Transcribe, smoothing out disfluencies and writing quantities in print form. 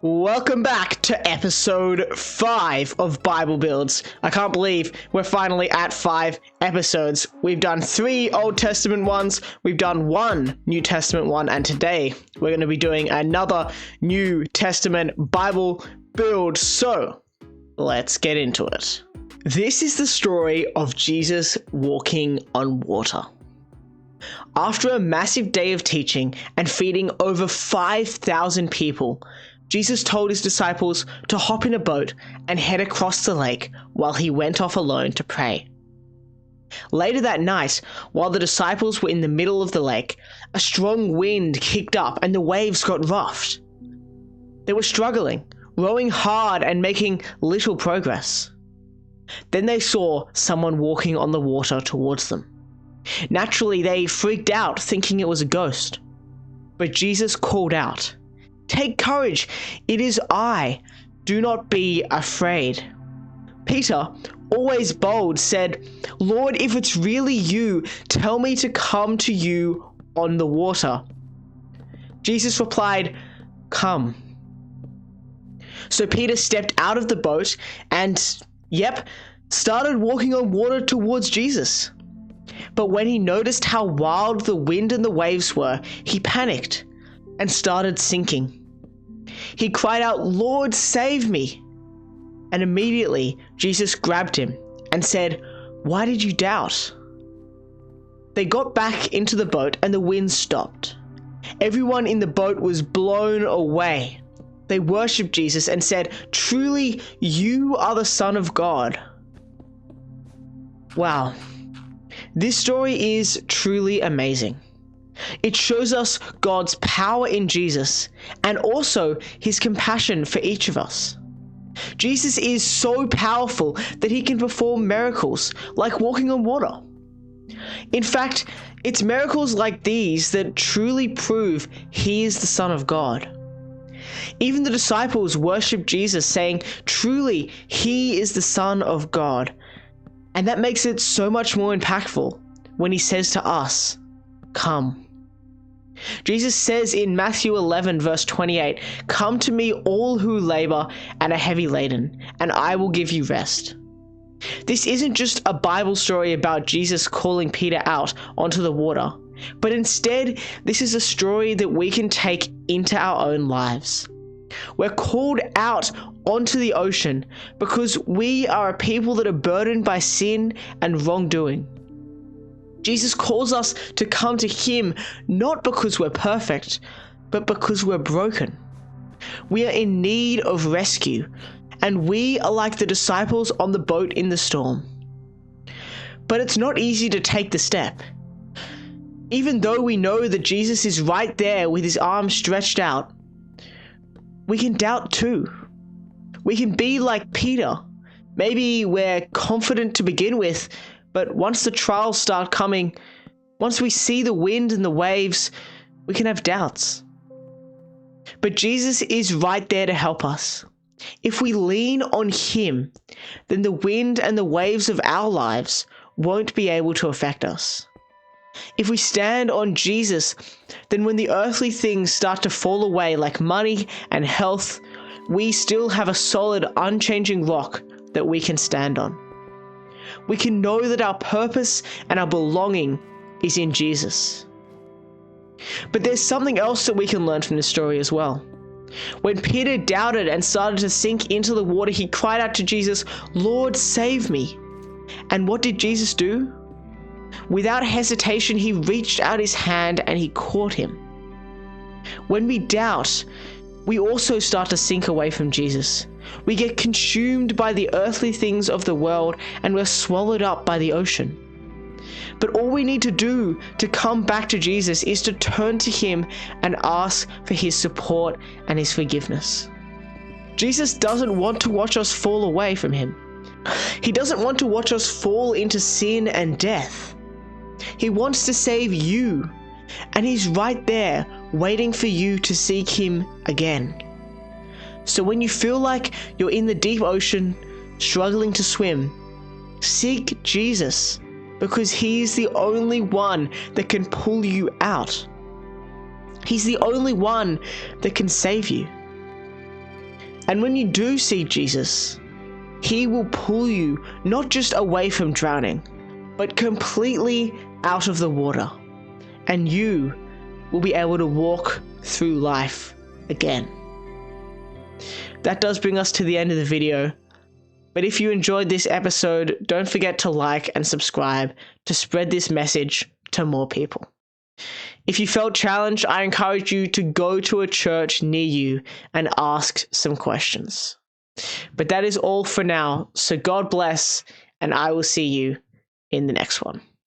Welcome back to episode 5 of Bible Builds. I can't believe we're finally at 5 episodes. We've done 3 Old Testament ones, we've done 1 New Testament one, and today we're going to be doing another New Testament Bible Build. So, let's get into it. This is the story of Jesus walking on water. After a massive day of teaching and feeding over 5,000 people, Jesus told his disciples to hop in a boat and head across the lake while he went off alone to pray. Later that night, while the disciples were in the middle of the lake, a strong wind kicked up and the waves got roughed. They were struggling, rowing hard and making little progress. Then they saw someone walking on the water towards them. Naturally, they freaked out, thinking it was a ghost. But Jesus called out, "Take courage, it is I. Do not be afraid." Peter, always bold, said, "Lord, if it's really you, tell me to come to you on the water." Jesus replied, "Come." So Peter stepped out of the boat and, started walking on water towards Jesus. But when he noticed how wild the wind and the waves were, he panicked and started sinking. He cried out, "Lord, save me!" And immediately Jesus grabbed him and said, "Why did you doubt?" They got back into the boat and the wind stopped. Everyone in the boat was blown away. They worshipped Jesus and said, "Truly, you are the Son of God." Wow. This story is truly amazing. It shows us God's power in Jesus and also his compassion for each of us. Jesus is so powerful that he can perform miracles like walking on water. In fact, it's miracles like these that truly prove he is the Son of God. Even the disciples worship Jesus, saying, "Truly, he is the Son of God." And that makes it so much more impactful when he says to us, "Come." Jesus says in Matthew 11 verse 28, "Come to me all who labor and are heavy laden, and I will give you rest." This isn't just a Bible story about Jesus calling Peter out onto the water, but instead this is a story that we can take into our own lives. We're called out onto the ocean because we are a people that are burdened by sin and wrongdoing. Jesus calls us to come to him not because we're perfect, but because we're broken. We are in need of rescue, and we are like the disciples on the boat in the storm. But it's not easy to take the step. Even though we know that Jesus is right there with his arms stretched out, we can doubt too. We can be like Peter. Maybe we're confident to begin with, but once the trials start coming, once we see the wind and the waves, we can have doubts. But Jesus is right there to help us. If we lean on him, then the wind and the waves of our lives won't be able to affect us. If we stand on Jesus, then when the earthly things start to fall away like money and health, we still have a solid, unchanging rock that we can stand on. We can know that our purpose and our belonging is in Jesus. But there's something else that we can learn from this story as well. When Peter doubted and started to sink into the water, he cried out to Jesus, "Lord, save me." And what did Jesus do? Without hesitation, he reached out his hand and he caught him. When we doubt, we also start to sink away from Jesus. We get consumed by the earthly things of the world and we're swallowed up by the ocean. But all we need to do to come back to Jesus is to turn to him and ask for his support and his forgiveness. Jesus doesn't want to watch us fall away from him. He doesn't want to watch us fall into sin and death. He wants to save you, and he's right there waiting for you to seek him again. So when you feel like you're in the deep ocean, struggling to swim, seek Jesus, because he's the only one that can pull you out. He's the only one that can save you. And when you do see Jesus, he will pull you not just away from drowning, but completely out of the water. And you will be able to walk through life again. That does bring us to the end of the video. But if you enjoyed this episode, don't forget to like and subscribe to spread this message to more people. If you felt challenged, I encourage you to go to a church near you and ask some questions. But that is all for now, so God bless, and I will see you in the next one.